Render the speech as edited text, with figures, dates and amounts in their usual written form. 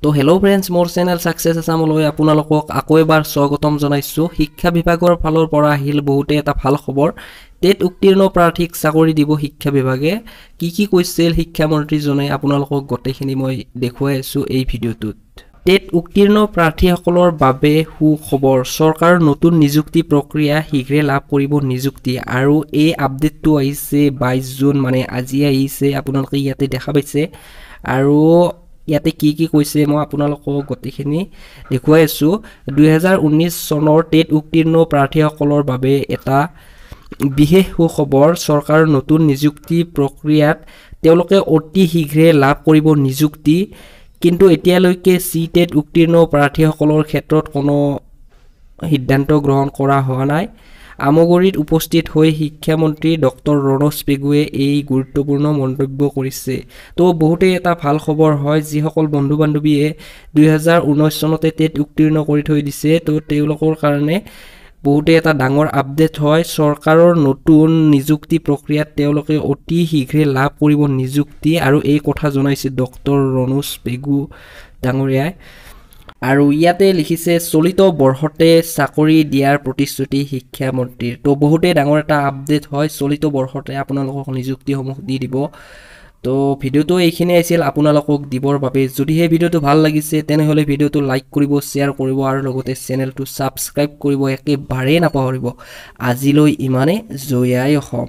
তো hello' friends, মোৰ channel সাকসেছ আসামলৈ আপোনালোকক আকৌ এবাৰ স্বাগতম জনাইছো। শিক্ষা বিভাগৰ ফালৰ পৰা আহিল বহুতে এটা ভাল খবৰ। টেট উত্তীৰ্ণ প্ৰাৰ্থীক চাকৰি দিব শিক্ষা বিভাগে। কি কৈছিল শিক্ষামন্ত্ৰীজনে আপোনালোকক গোটেইখিনি মই দেখুৱাই আছো এই ভিডিঅ'টোত। টেট উত্তীৰ্ণ প্ৰাৰ্থীসকলৰ বাবে সুখবৰ, চৰকাৰৰ নতুন নিযুক্তি প্ৰক্ৰিয়া শীঘ্ৰে লাভ কৰিব নিযুক্তি। আৰু এই আপডেটটো আহিছে 22 জুন, মানে আজি আহিছে, আপোনালোকে ইয়াতে দেখা পাইছে। আৰু ইয়াতে কি কৈছে মই আপোনালোকক গোটেইখিনি দেখুৱাই আছো। 2019 চনৰ টেট উত্তীৰ্ণ প্ৰাৰ্থীসকলৰ বাবে এটা বিশেষ সুখবৰ, চৰকাৰৰ নতুন নিযুক্তি প্ৰক্ৰিয়াত তেওঁলোকে অতি শীঘ্ৰে লাভ কৰিব নিযুক্তি। কিন্তু এতিয়ালৈকে সি টেট উত্তীৰ্ণ প্ৰাৰ্থীসকলৰ ক্ষেত্ৰত কোনো সিদ্ধান্ত গ্ৰহণ কৰা হোৱা নাই। আমগুৰিত উপস্থিত হৈ শিক্ষামন্ত্ৰী ডক্টৰ ৰণোজ পেগুৱে এই গুৰুত্বপূৰ্ণ মন্তব্য কৰিছে। তো বহুতেই এটা ভাল খবৰ হয়, যিসকল বন্ধু বান্ধৱীয়ে 2019 চনতে টেট উত্তীৰ্ণ কৰি থৈ দিছে, তো তেওঁলোকৰ কাৰণে বহুতে এটা ডাঙৰ আপডেট হয়। চৰকাৰৰ নতুন নিযুক্তি প্ৰক্ৰিয়াত তেওঁলোকে অতি শীঘ্ৰে লাভ কৰিব নিযুক্তি, আৰু এই কথা জনাইছে ডক্টৰ ৰণোজ পেগু ডাঙৰীয়াই। আৰু ইয়াতে লিখিছে চলিত বৰ্ষতে চাকৰি দিয়াৰ প্ৰতিশ্ৰুতি শিক্ষামন্ত্ৰীৰ। তো বহুতেই ডাঙৰ এটা আপডেট হয়, চলিত বৰ্ষতে আপোনালোকক নিযুক্তিসমূহ দি দিব। তো ভিডিঅ'টো এইখিনি আছিল আপোনালোকক দিবৰ বাবে। যদিহে ভিডিঅ'টো ভাল লাগিছে তেনেহ'লে ভিডিঅ'টো লাইক কৰিব, শ্বেয়াৰ কৰিব আৰু লগতে চেনেলটো ছাবস্ক্ৰাইব কৰিব একেবাৰে নাপাহৰিব। আজিলৈ ইমানে। জয় আই অসম।